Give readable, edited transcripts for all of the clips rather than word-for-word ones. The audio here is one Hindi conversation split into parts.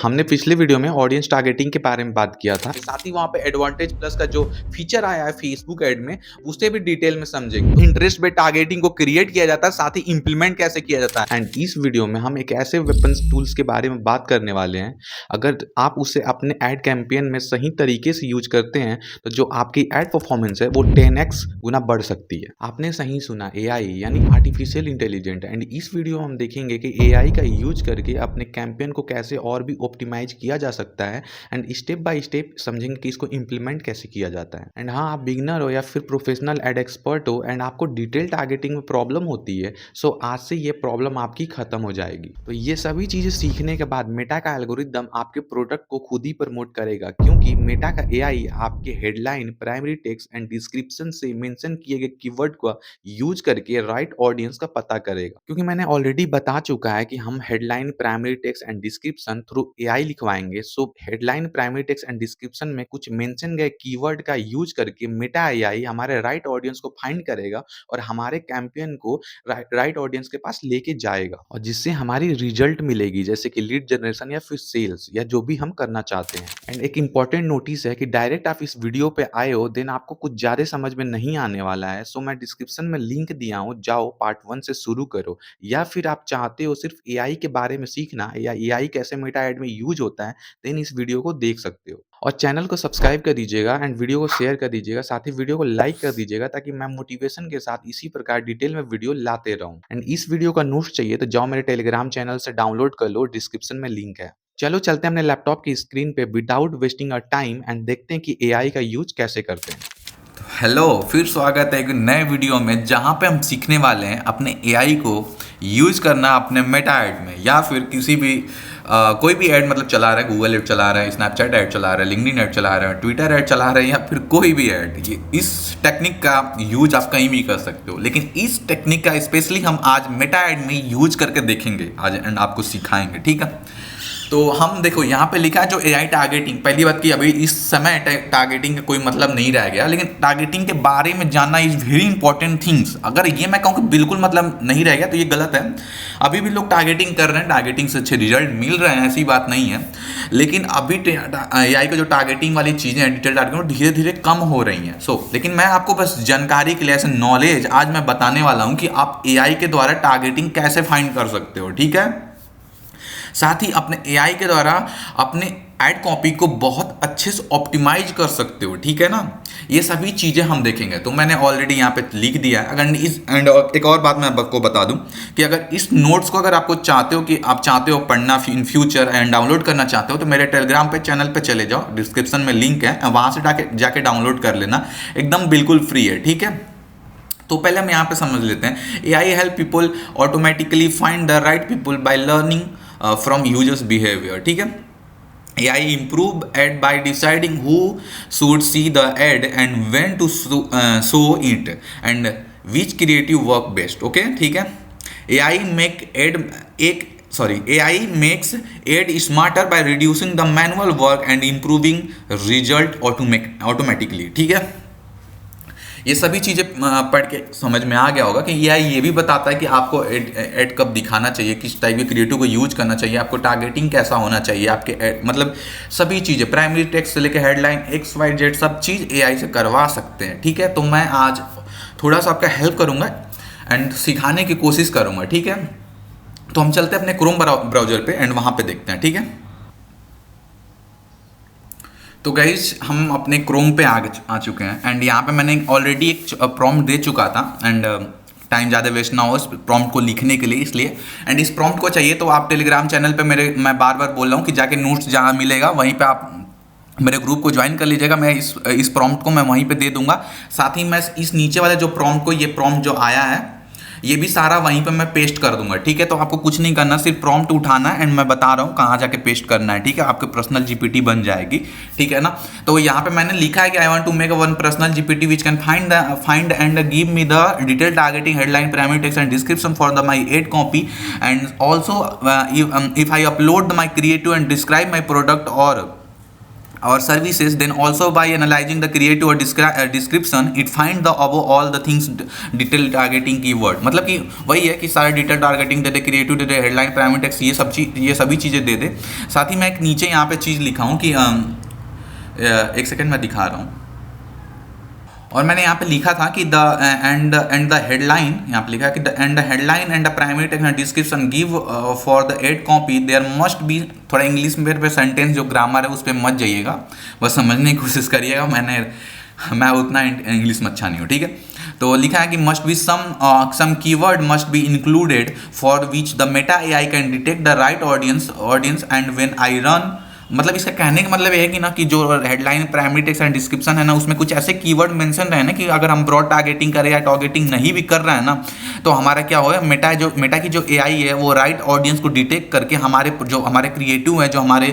हमने पिछले वीडियो में ऑडियंस टारगेटिंग के बारे में बात किया था। साथ ही वहाँ पे एडवांटेज प्लस का जो फीचर आया है फेसबुक ऐड में, उसे भी डिटेल में समझेंगे। तो इंटरेस्ट बेस्ड टारगेटिंग को क्रिएट किया जाता है, साथ ही इंप्लीमेंट कैसे किया जाता है। एंड इस वीडियो में हम एक ऐसे वेपन्स टूल्स के बारे में बात करने वाले हैं, अगर आप उसे अपने एड कैंपेन में सही तरीके से यूज करते हैं तो जो आपकी एड परफॉर्मेंस है वो 10x गुना बढ़ सकती है। आपने सही सुना, एआई यानी आर्टिफिशियल इंटेलिजेंट। एंड इस वीडियो में हम देखेंगे कि एआई का यूज करके अपने कैंपेन को कैसे और भी ऑप्टिमाइज किया जा सकता है, एंड स्टेप बाय स्टेप समझेंगे कि इसको इंप्लीमेंट कैसे किया जाता है। एंड हाँ, आप बिगनर हो या फिर प्रोफेशनल एड एक्सपर्ट हो एंड आपको डिटेल टारगेटिंग में प्रॉब्लम होती है, सो आज से ये प्रॉब्लम आपकी खत्म हो जाएगी। तो ये सभी चीजें सीखने के बाद मेटा का एल्गोरिदम आपके प्रोडक्ट को खुद ही प्रमोट करेगा, क्योंकि मेटा का एआई आपके headline, primary text and description से मेंशन किए गए कीवर्ड को यूज करके राइट ऑडियंस का पता करेगा। क्योंकि मैंने ऑलरेडी बता चुका है कि हम headline, primary text and description through AI लिखवाएंगे। So headline, primary text and description में कुछ मेंशन गए कीवर्ड का यूज करके मेटा एआई हमारे राइट ऑडियंस को फाइंड करेगा और हमारे कैंपेन को राइट ऑडियंस के पास लेके जाएगा, और जिससे हमारी रिजल्ट मिलेगी, जैसे कि लीड जनरेशन या फिर सेल्स या जो भी हम करना चाहते हैं। एंड एक इंपॉर्टेंट नोटिस है कि डायरेक्ट आप इस वीडियो पे आए हो देन आपको कुछ ज्यादा समझ में नहीं आने वाला है। सो मैं डिस्क्रिप्शन में लिंक दिया हूँ, जाओ पार्ट 1 से शुरू करो। या फिर आप चाहते हो सिर्फ एआई के बारे में सीखना या एआई कैसे मेटा एड में यूज होता है, देन इस वीडियो को देख सकते हो। और चैनल को सब्सक्राइब कर दीजिएगा एंड वीडियो को शेयर कर दीजिएगा, साथ ही वीडियो को लाइक कर दीजिएगा, ताकि मैं मोटिवेशन के साथ इसी प्रकार डिटेल में वीडियो लाते रहूं। एंड इस वीडियो का नोट्स चाहिए तो जाओ मेरे टेलीग्राम चैनल से डाउनलोड कर लो, डिस्क्रिप्शन में लिंक है। चलो चलते हैं अपने लैपटॉप की स्क्रीन पे without wasting a time and देखते हैं कि एआई का यूज कैसे करते हैं। हेलो, फिर स्वागत है एक नए वीडियो में जहाँ पे हम सीखने वाले हैं अपने एआई को यूज करना अपने मेटा ऐड में, या फिर किसी भी कोई भी ऐड मतलब चला रहा है, गूगल ऐड चला रहा है, स्नैपचैट ऐड चला रहा है, लिंक्डइन ऐड चला रहा है, ट्विटर ऐड चला रहा है, या फिर कोई भी ऐड। ये इस टेक्निक का यूज आप कहीं भी कर सकते हो, लेकिन इस टेक्निक का स्पेशली हम आज मेटा ऐड में यूज करके देखेंगे आज एंड आपको सिखाएंगे, ठीक है। तो हम देखो यहाँ पे लिखा है जो एआई टारगेटिंग। पहली बात कि अभी इस समय टारगेटिंग का कोई मतलब नहीं रह गया, लेकिन टारगेटिंग के बारे में जानना इज वेरी इंपॉर्टेंट थिंग्स। अगर ये मैं कहूँ कि बिल्कुल मतलब नहीं रह गया तो ये गलत है। अभी भी लोग टारगेटिंग कर रहे हैं, टारगेटिंग से अच्छे रिजल्ट मिल रहे हैं, ऐसी बात नहीं है। लेकिन अभी एआई का जो टारगेटिंग वाली चीज़ें हैं, डिटेल टारगेटिंग, धीरे धीरे कम हो रही हैं। लेकिन मैं आपको बस जानकारी के लिए, ऐसे नॉलेज आज मैं बताने वाला हूँ कि आप एआई के द्वारा टारगेटिंग कैसे फाइंड कर सकते हो, ठीक है। साथ ही अपने एआई के द्वारा अपने एड कॉपी को बहुत अच्छे से ऑप्टिमाइज कर सकते हो, ठीक है ना। ये सभी चीज़ें हम देखेंगे। तो मैंने ऑलरेडी यहाँ पे लिख दिया है। अगर इस एंड एक और बात मैं आपको बता दूं कि अगर इस नोट्स को अगर आपको चाहते हो कि आप चाहते हो पढ़ना इन फ्यूचर एंड डाउनलोड करना चाहते हो, तो मेरे टेलीग्राम पे चैनल पे चले जाओ, डिस्क्रिप्शन में लिंक है, वहाँ से जाके डाउनलोड कर लेना, एकदम बिल्कुल फ्री है, ठीक है। तो पहले हम यहाँ पे समझ लेते हैं। AI help people automatically find the right people by learning from users behaviour, ठीक है। AI improve ad by deciding who should see the ad and when to show it and which creative work best, okay, ठीक है। AI make ad एक AI makes ad smarter by reducing the manual work and improving result automatically, ठीक है। ये सभी चीज़ें पढ़ के समझ में आ गया होगा कि ये भी बताता है कि आपको एड कब दिखाना चाहिए, किस टाइप के क्रिएटिव को यूज करना चाहिए, आपको टारगेटिंग कैसा होना चाहिए, आपके मतलब सभी चीज़ें, प्राइमरी टेक्स्ट से लेकर हेडलाइन XYZ सब चीज़ एआई से करवा सकते हैं, ठीक है। तो मैं आज थोड़ा सा आपका हेल्प करूँगा एंड सिखाने की कोशिश करूँगा, ठीक है। तो हम चलते हैं अपने क्रोम ब्राउजर पे एंड वहाँ पे देखते हैं, ठीक है। तो गाइज हम अपने क्रोम पे आ चुके हैं एंड यहाँ पे मैंने ऑलरेडी एक प्रॉम्प्ट दे चुका था एंड टाइम ज़्यादा वेस्ट ना हो इस प्रॉम्प्ट को लिखने के लिए, इसलिए एंड इस प्रॉम्प्ट को चाहिए तो आप टेलीग्राम चैनल पे मैं बार बार बोल रहा हूँ कि जाके नोट्स जहाँ मिलेगा वहीं पे आप मेरे ग्रुप को ज्वाइन कर लीजिएगा। मैं इस प्रॉम्प्ट को मैं वहीं पे दे दूंगा। साथ ही मैं इस नीचे वाले जो प्रॉम्प्ट को, ये प्रॉम्प्ट जो आया है ये भी सारा वहीं पे मैं पेस्ट कर दूंगा, ठीक है। तो आपको कुछ नहीं करना, सिर्फ प्रॉम्प्ट उठाना है एंड मैं बता रहा हूँ कहाँ जाके पेस्ट करना है, ठीक है। आपके पर्सनल जीपीटी बन जाएगी, ठीक है ना। तो यहाँ पे मैंने लिखा है कि I want to make one personal GPT which can find and give me the detail targeting, headline, primary text and description for the my ad copy and also if I upload my creative and describe my product or or services, then also by analyzing the creative or description it find the above all the things detail targeting keyword. मतलब कि वही है कि सारे डिटेल टारगेटिंग दे दे, क्रिएटिव दे दे, हेडलाइन, प्राइमरी टेक्स्ट, ये सभी चीज़ें दे दे। साथ ही मैं एक नीचे यहाँ पे चीज़ लिखा हूँ कि एक सेकेंड मैं दिखा रहा हूँ, और मैंने यहाँ पे लिखा था कि द हेडलाइन, यहाँ पे लिखा है कि the headline and the primary text and description give for the ad copy there must be, थोड़ा इंग्लिश में पे सेंटेंस जो ग्रामर है उस पर मत जाइएगा, बस समझने की कोशिश करिएगा। मैं उतना इंग्लिश में अच्छा नहीं हूँ, ठीक है। तो लिखा है कि must be some keyword must be included for which the Meta AI can detect the right audience and when I run. मतलब इसका कहने का मतलब ये है कि ना कि जो headline, primary text and description है ना, उसमें कुछ ऐसे कीवर्ड मेंशन रहे ना कि अगर हम ब्रॉड टारगेटिंग करें या टारगेटिंग नहीं भी कर रहे हैं ना, तो हमारा क्या होगा, मेटा की जो एआई है वो राइट ऑडियंस को डिटेक्ट करके हमारे क्रिएटिव है, जो हमारे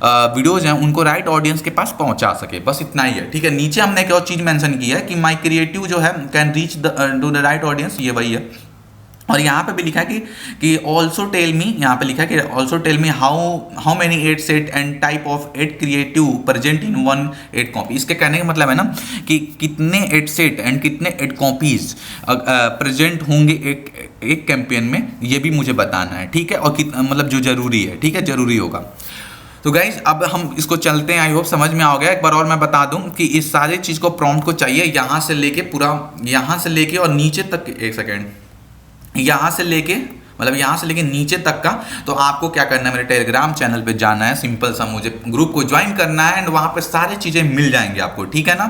वीडियोज हैं, उनको राइट ऑडियंस के पास पहुंचा सके। बस इतना ही है, ठीक है। नीचे हमने एक और चीज़ मेंशन की है कि माई क्रिएटिव जो है can reach to the right audience, ये वही है। और यहाँ पे भी लिखा है कि ऑल्सो टेल मी, यहाँ पे लिखा है कि also tell me how many ad set and type of ad creative present in one ad copy. इसके कहने का मतलब है ना कि कितने एड सेट एंड कितने एड कॉपीज प्रेजेंट होंगे एक कैंपेन में, ये भी मुझे बताना है, ठीक है। और मतलब जो जरूरी है, ठीक है, जरूरी होगा। तो गाइज अब हम इसको चलते हैं, आई होप समझ में आ गया। एक बार और मैं बता दूं कि इस सारे चीज़ को प्रॉम्प्ट को चाहिए यहाँ से लेके पूरा, यहाँ से लेके और नीचे तक, एक सेकेंड, यहाँ से लेके नीचे तक का। तो आपको क्या करना है, मेरे टेलीग्राम चैनल पे जाना है, सिंपल सा मुझे ग्रुप को ज्वाइन करना है एंड वहाँ पे सारी चीज़ें मिल जाएंगी आपको, ठीक है ना।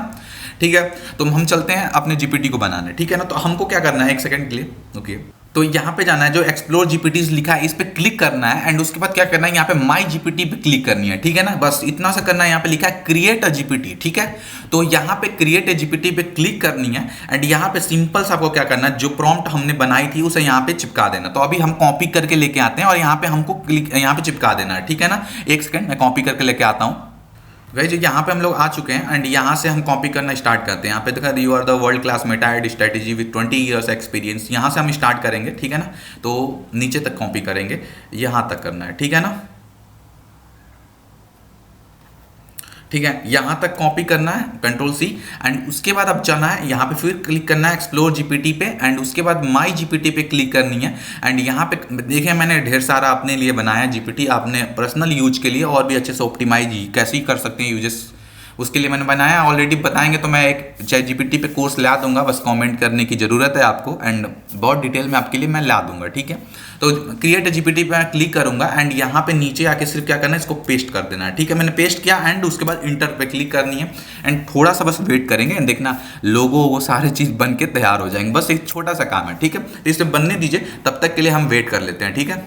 ठीक है, तो हम चलते हैं अपने जीपीटी को बनाने, ठीक है ना। तो हमको क्या करना है, एक सेकंड के लिए, ओके। तो यहाँ पे जाना है, जो एक्सप्लोर जीपीटीज लिखा है इस पे क्लिक करना है एंड उसके बाद क्या करना है, यहाँ पे माई जीपीटी पे क्लिक करनी है, ठीक है ना। बस इतना सा करना है। यहाँ पे लिखा है क्रिएट अ जीपीटी, ठीक है। तो यहाँ पे क्रिएट अ जीपीटी पे क्लिक करनी है एंड यहाँ पे सिंपल सा आपको क्या करना है, जो प्रॉम्प्ट हमने बनाई थी उसे यहाँ पे चिपका देना। तो अभी हम कॉपी करके लेके आते हैं और यहाँ पे हमको यहाँ पे चिपका देना है, ठीक है ना। एक सेकंड, मैं कॉपी करके लेके आता हूँ। गाइस यहाँ पे हम लोग आ चुके हैं एंड यहाँ से हम कॉपी करना स्टार्ट करते हैं। यहाँ पे देखा, you are the world class Meta ad strategy with 20 years experience, यहाँ से हम स्टार्ट करेंगे, ठीक है ना। तो नीचे तक कॉपी करेंगे, यहाँ तक करना है, ठीक है ना। ठीक है, यहाँ तक कॉपी करना है, कंट्रोल सी, एंड उसके बाद अब जाना है यहाँ पे, फिर क्लिक करना है एक्सप्लोर जीपीटी पे एंड उसके बाद माई जीपीटी पे क्लिक करनी है। एंड यहाँ पे देखें, मैंने ढेर सारा अपने लिए बनाया जीपीटी, आपने पर्सनल यूज के लिए और भी अच्छे से ऑप्टिमाइज कैसे ही कर सकते हैं यूजेस, उसके लिए मैंने बनाया। ऑलरेडी बताएंगे तो मैं एक चाहे जीपीटी पे कोर्स ला दूंगा, बस कमेंट करने की ज़रूरत है आपको एंड बहुत डिटेल में आपके लिए मैं ला दूंगा, ठीक है। तो क्रिएट जीपीटी पे मैं क्लिक करूंगा एंड यहाँ पे नीचे आके सिर्फ क्या करना है, इसको पेस्ट कर देना है, ठीक है। मैंने पेस्ट किया एंड उसके बाद इंटर पे क्लिक करनी है एंड थोड़ा सा बस वेट करेंगे एंड देखना लोगो वो सारी चीज़ बन के तैयार हो जाएंगे। बस एक छोटा सा काम है, ठीक है। तो इसे बनने दीजिए, तब तक के लिए हम वेट कर लेते हैं, ठीक है।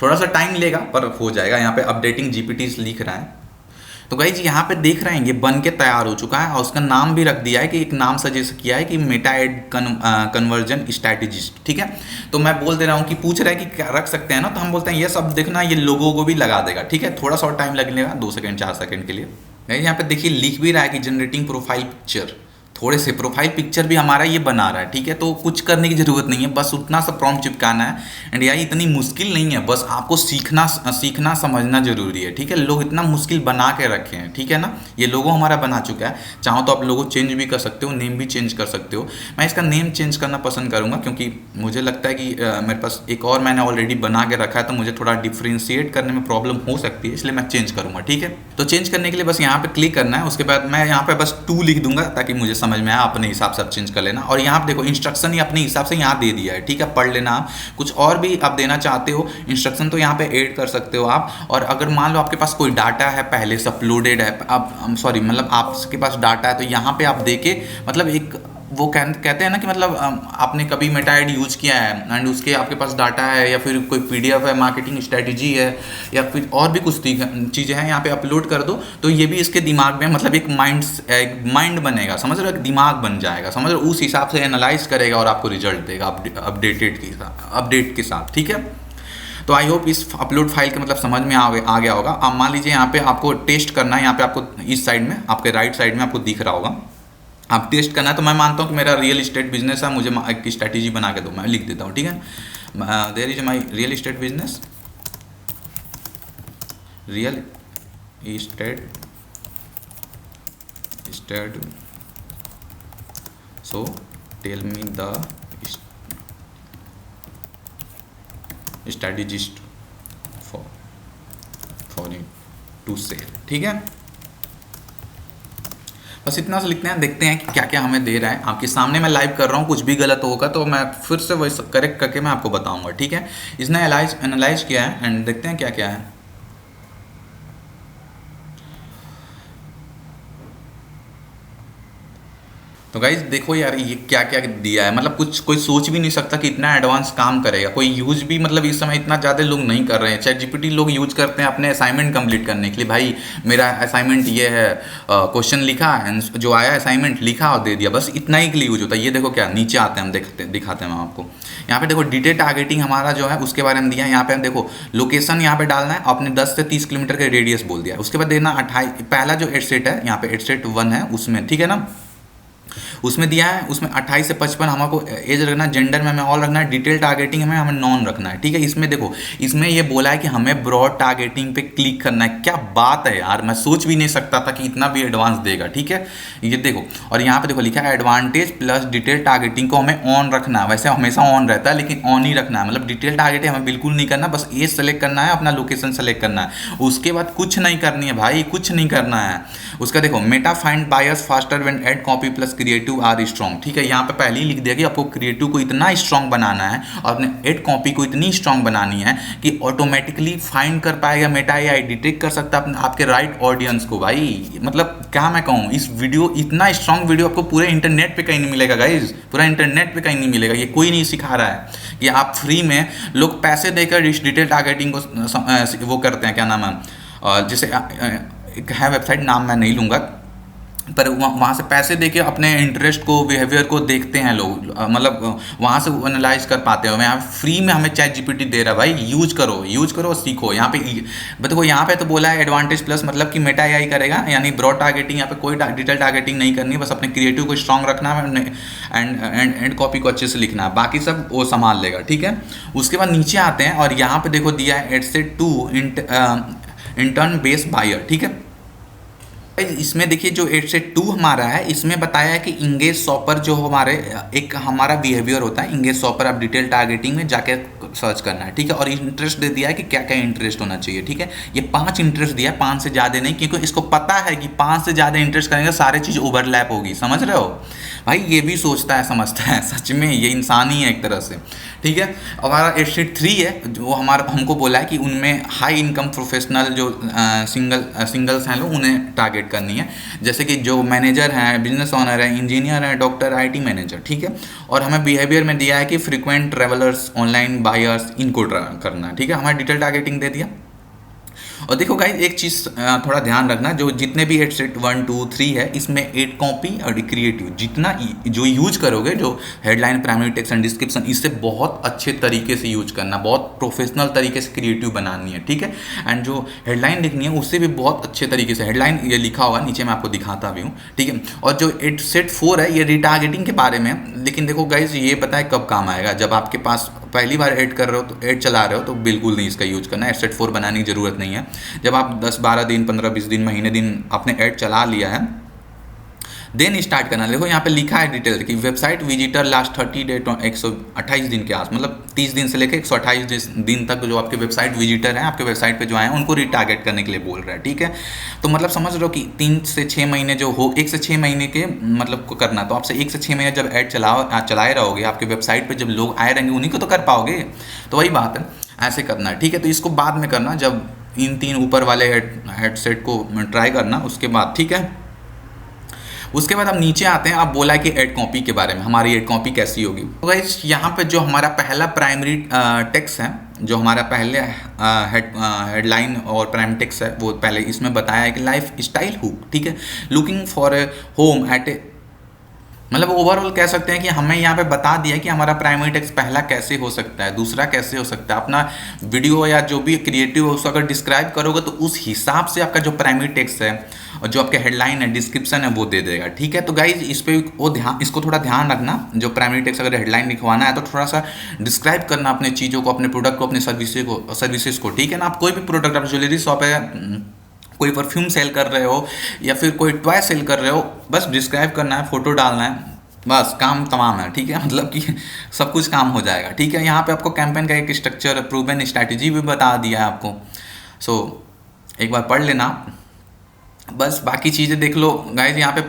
थोड़ा सा टाइम लेगा पर हो जाएगा। यहाँ पे अपडेटिंग जीपीटी लिख रहा है। तो गाइज यहाँ पे देख रहे हैं ये बन के तैयार हो चुका है और उसका नाम भी रख दिया है कि एक नाम सजेस्ट किया है कि मेटा एड कन्वर्जन स्ट्रैटेजिस्ट, ठीक है। तो मैं बोल दे रहा हूँ कि पूछ रहा है कि क्या रख सकते हैं ना, तो हम बोलते हैं ये सब देखना, ये लोगों को भी लगा देगा, ठीक है। थोड़ा सा टाइम लगेगा, 2 सेकंड 4 सेकंड के लिए। यहाँ पे देखिए लिख भी रहा है कि जनरेटिंग प्रोफाइल पिक्चर, थोड़े से प्रोफाइल पिक्चर भी हमारा ये बना रहा है, ठीक है। तो कुछ करने की ज़रूरत नहीं है, बस उतना सा प्रॉम्प्ट चिपकाना है एंड यार इतनी मुश्किल नहीं है, बस आपको सीखना समझना जरूरी है, ठीक है। लोग इतना मुश्किल बना के रखे हैं, ठीक है ना। ये लोगो हमारा बना चुका है, चाहो तो आप लोगो चेंज भी कर सकते हो, नेम भी चेंज कर सकते हो। मैं इसका नेम चेंज करना पसंद करूँगा क्योंकि मुझे लगता है कि मेरे पास एक और मैंने ऑलरेडी बना के रखा है, तो मुझे थोड़ा डिफ्रेंशिएट करने में प्रॉब्लम हो सकती है, इसलिए मैं चेंज करूँगा, ठीक है। तो चेंज करने के लिए बस यहाँ पर क्लिक करना है, उसके बाद मैं यहाँ पर बस 2 लिख दूंगा ताकि मुझे समझ में आए, अपने हिसाब से आप चेंज कर लेना। और यहाँ पे देखो इंस्ट्रक्शन ही अपने हिसाब से यहाँ दे दिया है, ठीक है, पढ़ लेना। आप कुछ और भी आप देना चाहते हो इंस्ट्रक्शन तो यहाँ पे ऐड कर सकते हो आप। और अगर मान लो आपके पास कोई डाटा है पहले से अपलोडेड है, आप सॉरी मतलब आपके पास डाटा है, तो यहाँ पे आप देके मतलब एक वो कहते हैं ना कि मतलब आपने कभी मेटा एड यूज किया है एंड उसके आपके पास डाटा है या फिर कोई पीडीएफ है, मार्केटिंग स्ट्रेटजी है या फिर और भी कुछ चीज़ें हैं, यहाँ पे अपलोड कर दो तो ये भी इसके दिमाग में मतलब एक माइंड बनेगा, समझ रहे हो, एक दिमाग बन जाएगा, समझ रहे हो, उस हिसाब से एनालाइज करेगा और आपको रिजल्ट देगा अपडेट के साथ, ठीक है। तो आई होप इस अपलोड फाइल के मतलब समझ में आ गया होगा। अब मान लीजिए यहाँ पे आपको टेस्ट करना है, यहाँ पे आपको इस साइड में आपके राइट साइड में आपको दिख रहा होगा, आप टेस्ट करना है। तो मैं मानता हूँ कि मेरा रियल इस्टेट बिजनेस है, मुझे एक स्ट्रैटेजी बना के दो, मैं लिख देता हूँ, ठीक है। There is my real estate business, real estate state so tell me the strategist for you to sell. ठीक है, बस इतना से लिखते हैं, देखते हैं कि क्या क्या हमें दे रहा है। आपके सामने मैं लाइव कर रहा हूँ, कुछ भी गलत होगा तो मैं फिर से वही करेक्ट करके मैं आपको बताऊंगा। ठीक है, इसने एनालाइज किया है एंड देखते हैं क्या क्या है। तो गाइज देखो यार ये क्या क्या दिया है, मतलब कुछ कोई सोच भी नहीं सकता कि इतना एडवांस काम करेगा। कोई यूज भी मतलब इस समय इतना ज़्यादा लोग नहीं कर रहे हैं। चैट जीपीटी लोग यूज करते हैं अपने असाइनमेंट कंप्लीट करने के लिए। भाई मेरा असाइनमेंट ये है, क्वेश्चन लिखा जो आया असाइनमेंट लिखा और दे दिया, बस इतना ही के लिए यूज होता है। ये देखो क्या नीचे आते हैं, हम दिखाते हैं हम आपको। यहाँ पे देखो डिटेल टारगेटिंग हमारा जो है उसके बारे में दिया है। यहाँ पे हम देखो लोकेशन यहाँ पे डालना है, अपने 10 से 30 किलोमीटर के रेडियस बोल दिया है। उसके बाद देना 28, पहला जो एडसेट है यहाँ पे एडसेट 1 है उसमें, ठीक है ना, उसमें दिया है। उसमें 28 से 55 हमको एज रखना है, जेंडर में हमें ऑल रखना है, डिटेल टारगेटिंग में हमें नॉन रखना है। ठीक है, इसमें देखो इसमें ये बोला है कि हमें ब्रॉड टारगेटिंग पे क्लिक करना है। क्या बात है यार, मैं सोच भी नहीं सकता था कि इतना भी एडवांस देगा। ठीक है, ये देखो, और यहाँ पे देखो लिखा है एडवांटेज प्लस डिटेल टारगेटिंग को हमें ऑन रखना है। वैसे हमेशा ऑन रहता है लेकिन ऑन ही रखना है, मतलब डिटेल टारगेटिंग हमें बिल्कुल नहीं करना, बस एज सेलेक्ट करना है, अपना लोकेशन सेलेक्ट करना है, उसके बाद कुछ नहीं करनी है भाई, कुछ नहीं करना है। उसका देखो Meta find buyers faster when ad copy plus creative are strong. ठीक है, यहाँ पे पहले ही लिख दिया कि आपको क्रिएटिव को इतना स्ट्रॉन्ग बनाना है और अपने एड कॉपी को इतनी स्ट्रॉन्ग बनानी है कि ऑटोमेटिकली फाइंड कर पाएगा, मेटा एआई डिटेक्ट कर सकता है आपके राइट ऑडियंस को। भाई मतलब क्या मैं कहूँ, इस वीडियो इतना स्ट्रॉन्ग वीडियो आपको पूरे इंटरनेट पे कहीं नहीं मिलेगा गाइज, पूरा इंटरनेट पे कहीं नहीं मिलेगा। ये कोई नहीं सिखा रहा है कि आप फ्री में, लोग पैसे देकर डिटेल टारगेटिंग को वो करते हैं, क्या नाम है, जैसे एक है वेबसाइट, नाम मैं नहीं लूँगा, पर वहाँ से पैसे देके अपने इंटरेस्ट को, बिहेवियर को देखते हैं लोग, मतलब वहाँ से एनालाइज कर पाते हो। यहाँ फ्री में हमें चैट जीपीटी दे रहा है, भाई यूज करो और सीखो। यहाँ पे देखो, यहाँ पे तो बोला है एडवांटेज प्लस, मतलब कि मेटा एआई करेगा, यानी ब्रॉड टारगेटिंग, यहाँ पे कोई डिटेल टारगेटिंग नहीं करनी, बस अपने क्रिएटिव को स्ट्रॉन्ग रखना है एंड कॉपी को अच्छे से लिखना है, बाकी सब वो संभाल लेगा। ठीक है, उसके बाद नीचे आते हैं और यहाँ पे देखो दिया है एडसेट 2 इंटर्न बेस बायर। ठीक है, इसमें देखिए जो 8 से 2 हमारा है, इसमें बताया है कि इंगेज शॉपर जो हमारे एक हमारा बिहेवियर होता है, इंगेज शॉपर आप डिटेल टारगेटिंग में जाके सर्च करना है। ठीक है, और इंटरेस्ट दे दिया है कि क्या क्या इंटरेस्ट होना चाहिए। ठीक है, ये 5 इंटरेस्ट दिया है, 5 से ज़्यादा नहीं, क्योंकि इसको पता है कि 5 से ज़्यादा इंटरेस्ट करेंगे सारे चीज़ ओवरलैप होगी। समझ रहे हो भाई, ये भी सोचता है, समझता है, सच में ये इंसान ही है एक तरह से। ठीक है, हमारा 8 है जो हमको बोला है कि उनमें हाई इनकम प्रोफेशनल जो सिंगल्स हैं लोग, उन्हें टारगेट करनी है, जैसे कि जो मैनेजर हैं, बिजनेस ऑनर है, इंजीनियर है, डॉक्टर, आईटी मैनेजर। ठीक है, और हमें बिहेवियर में दिया है कि फ्रीक्वेंट ट्रेवलर्स, ऑनलाइन बायर्स, इनको करना है। ठीक है, हमारा डिटेल टारगेटिंग दे दिया। और देखो गाइस एक चीज़ थोड़ा ध्यान रखना, जो जितने भी हेडसेट 1, 2, 3 है, इसमें एड कॉपी और क्रिएटिव जितना जो यूज करोगे, जो headline, primary text and description, इससे बहुत अच्छे तरीके से यूज करना, बहुत प्रोफेशनल तरीके से क्रिएटिव बनानी है। ठीक है, एंड जो हेडलाइन लिखनी है उससे भी बहुत अच्छे तरीके से हेडलाइन, ये लिखा होगा नीचे, मैं आपको दिखाता भी हूँ। ठीक है, और जो हेडसेट 4 है ये रिटारगेटिंग के बारे में, लेकिन देखो गाइज ये पता है कब काम आएगा, जब आपके पास पहली बार ऐड कर रहे हो, तो ऐड चला रहे हो, तो बिल्कुल नहीं इसका यूज करना है। एडसेट 4 बनाने की जरूरत नहीं है। जब आप 10-12 दिन, 15-20 दिन, महीने दिन आपने ऐड चला लिया है, देन स्टार्ट करना। देखो यहाँ पे लिखा है डिटेल कि वेबसाइट विजिटर लास्ट 30 डे 128 दिन के आस, मतलब 30 दिन से लेकर 128 दिन तक जो आपके वेबसाइट विजिटर हैं, आपके वेबसाइट पे जो आए हैं, उनको रिटारगेट करने के लिए बोल रहा है। ठीक है, तो मतलब समझ रहे हो कि 3 से 6 महीने जो हो, 1 से 6 महीने के मतलब को करना, तो आपसे 1 से 6 महीने जब ऐड चलाए रहोगे, आपके वेबसाइट पर जब लोग आए रहेंगे, उन्हीं को तो कर पाओगे। तो वही बात है, ऐसे करना है। ठीक है, तो इसको बाद में करना, जब इन 3 ऊपर वाले हेडसेट को ट्राई करना, उसके बाद। ठीक है, उसके बाद हम नीचे आते हैं। अब बोला है कि एड कॉपी के बारे में, हमारी एड कॉपी कैसी होगी। तो गाइस यहाँ पे जो हमारा पहला प्राइमरी टेक्स्ट है, जो हमारा पहले हेडलाइन और प्राइमरी टेक्स्ट है, वो पहले इसमें बताया है कि लाइफ स्टाइल हुक। ठीक है, looking for a home at a, मतलब ओवरऑल कह सकते हैं कि हमें यहाँ पे बता दिया कि हमारा प्राइमरी टेक्स्ट पहला कैसे हो सकता है, दूसरा कैसे हो सकता है। अपना वीडियो या जो भी क्रिएटिव है उसको अगर डिस्क्राइब करोगे, तो उस हिसाब से आपका जो प्राइमरी टेक्स्ट है और जो आपके हेडलाइन है, डिस्क्रिप्शन है, वो दे देगा। ठीक है, तो गाइज इस पे इसको थोड़ा ध्यान रखना। जो प्राइमरी टेक्स्ट अगर हेडलाइन लिखवाना है, तो थोड़ा सा डिस्क्राइब करना अपने चीज़ों को, अपने प्रोडक्ट को, अपने सर्विसेज को। ठीक है ना, आप कोई भी प्रोडक्ट, आप ज्वेलरी शॉप है, कोई परफ्यूम सेल कर रहे हो या फिर कोई टॉय सेल कर रहे हो, बस डिस्क्राइब करना है, फोटो डालना है, बस काम तमाम है, ठीक है। मतलब कि सब कुछ काम हो जाएगा, ठीक है। यहाँ पे आपको कैंपेन का एक स्ट्रक्चर, प्रूवन स्ट्रैटेजी भी बता दिया है आपको। सो एक बार पढ़ लेना आप। बस बाकी चीज़ें देख लो गाइज, यहाँ पे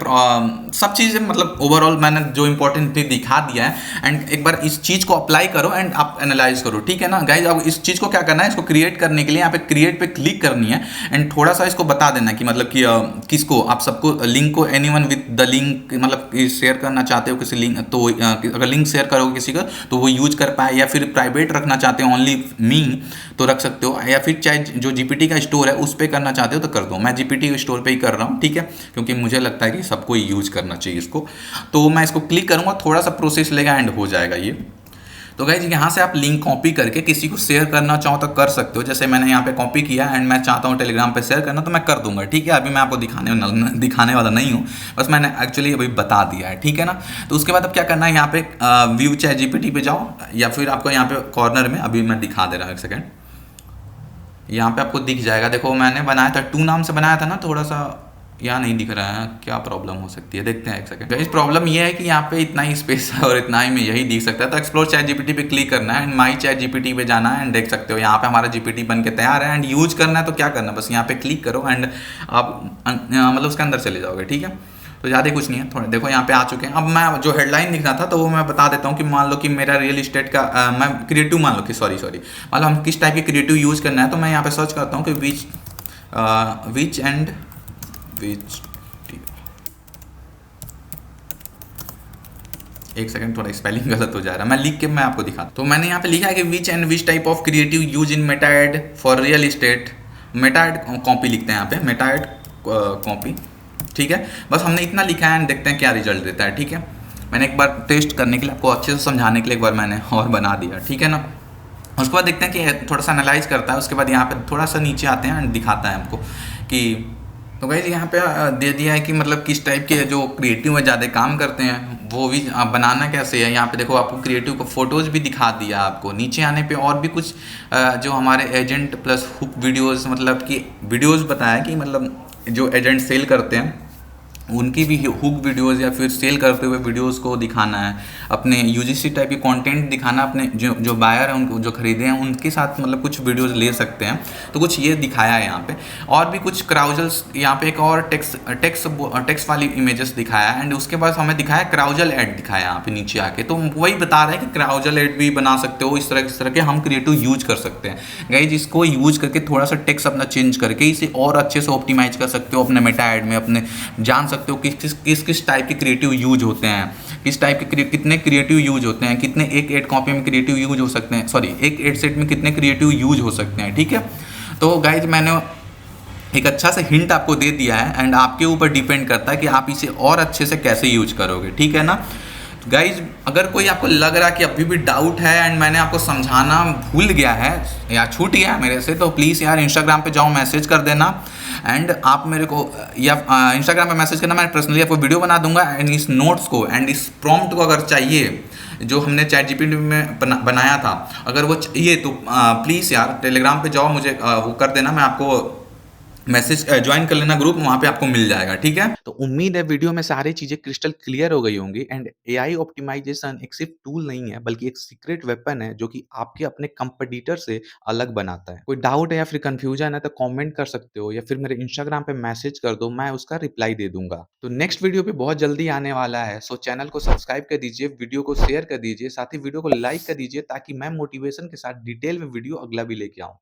सब चीज़ें मतलब ओवरऑल मैंने जो इंपॉर्टेंट थी दिखा दिया है। एंड एक बार इस चीज़ को अप्लाई करो एंड आप एनालाइज करो, ठीक है ना गाइज। अब इस चीज़ को क्या करना है, इसको क्रिएट करने के लिए यहाँ पे क्रिएट पे क्लिक करनी है एंड थोड़ा सा इसको बता देना कि मतलब कि किसको आप सबको लिंक को एनीवन विद द लिंक मतलब शेयर करना चाहते हो किसी लिंक, तो अगर लिंक शेयर करोगे किसी का तो वो यूज कर पाए, या फिर प्राइवेट रखना चाहते हो ओनली मी तो रख सकते हो, या फिर चाहे जो जीपीटी का स्टोर है उस पर करना चाहते हो तो कर दो। मैं जीपीटी स्टोर पे ही कर रहा हूँ, ठीक है, क्योंकि मुझे लगता है कि सबको यूज करना चाहिए इसको। तो मैं इसको क्लिक करूँगा, थोड़ा सा प्रोसेस लेगा एंड हो जाएगा ये। तो गाइज यहाँ से आप लिंक कॉपी करके किसी को शेयर करना चाहो तो कर सकते हो। जैसे मैंने यहाँ पे कॉपी किया एंड मैं चाहता हूँ टेलीग्राम पे शेयर करना तो मैं कर दूंगा, ठीक है। अभी मैं आपको दिखाने वाला नहीं हूँ, बस मैंने एक्चुअली अभी बता दिया है, ठीक है ना। तो उसके बाद अब क्या करना है, यहाँ पे व्यू चैट जीपीटी पे जाओ, या फिर आपको यहाँ पे कॉर्नर में अभी मैं दिखा दे रहा हूँ, एक सेकेंड। यहाँ पे आपको दिख जाएगा, देखो मैंने बनाया था 2 नाम से बनाया था ना, थोड़ा सा यहाँ नहीं दिख रहा है, क्या प्रॉब्लम हो सकती है, देखते हैं एक सेकंड। इस प्रॉब्लम ये है कि यहाँ पे इतना ही स्पेस है और इतना ही में यही दिख सकता है। तो एक्सप्लोर चैट जीपीटी पे क्लिक करना है एंड माई चैट जीपीटी पे जाना है एंड देख सकते हो यहाँ पे हमारा जीपीटी बन के तैयार है। एंड यूज करना है तो क्या करना है, बस यहाँ पे क्लिक करो एंड आप मतलब उसके अंदर चले जाओगे, ठीक है। तो ज़्यादा कुछ नहीं है, थोड़ा देखो यहाँ पे आ चुके हैं। अब मैं जो हेडलाइन लिखना था तो वो मैं बता देता हूँ कि मान लो कि मेरा रियल इस्टेट का मैं क्रिएटिव मान लो कि सॉरी मान लो हम किस टाइप के क्रिएटिव यूज़ करना है। तो मैं यहाँ पे सर्च करता हूँ कि विच एंड विच, एक सेकंड थोड़ा स्पेलिंग गलत हो जा रहा है, मैं लिख के मैं आपको दिखाता। तो मैंने यहाँ पे लिखा है कि which and which type of creative use in Meta ad for real estate. Meta ad copy लिखते हैं यहाँ पे, मेटा एड कॉपी, ठीक है। बस हमने इतना लिखा है एंड देखते हैं क्या रिजल्ट देता है, ठीक है। मैंने एक बार टेस्ट करने के लिए, आपको अच्छे से समझाने के लिए एक बार मैंने और बना दिया, ठीक है ना। उसके बाद देखते हैं कि थोड़ा सा एनालाइज करता है। उसके बाद यहाँ पे थोड़ा सा नीचे आते हैं एंड दिखाता है हमको कि तो गाइस यहाँ पे दे दिया है कि मतलब किस टाइप के जो क्रिएटिव में ज़्यादा काम करते हैं वो भी बनाना कैसे है। यहाँ पे देखो आपको क्रिएटिव को फोटोज़ भी दिखा दिया आपको। नीचे आने पे और भी कुछ जो हमारे एजेंट प्लस हुक वीडियोस मतलब कि वीडियोस बताया कि मतलब जो एजेंट सेल करते हैं उनकी भी हुक वीडियोस या फिर सेल करते हुए वीडियोस को दिखाना है, अपने यूजीसी टाइप के कंटेंट दिखाना, अपने जो बायर हैं उनको जो खरीदे हैं उनके साथ मतलब कुछ वीडियोस ले सकते हैं। तो कुछ ये दिखाया है यहाँ पे, और भी कुछ क्राउजल्स यहाँ पे एक और टेक्स्ट वाली इमेजेस दिखाया है एंड उसके बाद हमें दिखाया क्राउजल ऐड दिखाया यहाँ पे नीचे आके। तो वही बता रहा है कि क्राउजल ऐड भी बना सकते हो, इस तरह के हम क्रिएटिव यूज कर सकते हैं गाइस। इसको यूज करके थोड़ा सा टेक्स्ट अपना चेंज करके इसे और अच्छे से ऑप्टिमाइज कर सकते हो अपने मेटा ऐड में, अपने जान सकते हो कि किस टाइप के क्रिएटिव यूज होते हैं, किस टाइप के कितने क्रिएटिव यूज होते हैं, कितने एक एड कॉपी में क्रिएटिव यूज हो सकते हैं, सॉरी एक एड सेट में कितने क्रिएटिव यूज हो सकते हैं, ठीक है। तो गाइज मैंने एक अच्छा सा हिंट आपको दे दिया है एंड आपके ऊपर डिपेंड करता है कि आप इसे और अच्छे से कैसे यूज करोगे, ठीक है ना। गाइज अगर कोई आपको लग रहा है कि अभी भी डाउट है एंड मैंने आपको समझाना भूल गया है या छूट गया है मेरे से, तो प्लीज़ यार इंस्टाग्राम पे जाओ, मैसेज कर देना एंड आप मेरे को या इंस्टाग्राम पे मैसेज करना, मैं पर्सनली आपको वीडियो बना दूंगा एंड इस नोट्स को एंड इस प्रॉम्प्ट को अगर चाहिए जो हमने चैट जीपीटी में बनाया था, अगर वो चाहिए तो प्लीज़ यार टेलीग्राम पे जाओ, मुझे वो कर देना, मैं आपको मैसेज ज्वाइन कर लेना ग्रुप, वहाँ पे आपको मिल जाएगा, ठीक है। तो उम्मीद है वीडियो में सारी चीजें क्रिस्टल क्लियर हो गई होंगी। एंड एआई ऑप्टिमाइजेशन एक सिर्फ टूल नहीं है बल्कि एक सीक्रेट वेपन है जो कि आपके अपने कंपटीटर से अलग बनाता है। कोई डाउट है या फिर कंफ्यूजन है तो कमेंट कर सकते हो या फिर मेरे इंस्टाग्राम पे मैसेज कर दो, मैं उसका रिप्लाई दे दूंगा। तो नेक्स्ट वीडियो भी बहुत जल्दी आने वाला है, सो चैनल को सब्सक्राइब कर दीजिए, वीडियो को शेयर कर दीजिए, साथ ही वीडियो को लाइक कर दीजिए ताकि मैं मोटिवेशन के साथ डिटेल में वीडियो अगला भी लेके आऊँ।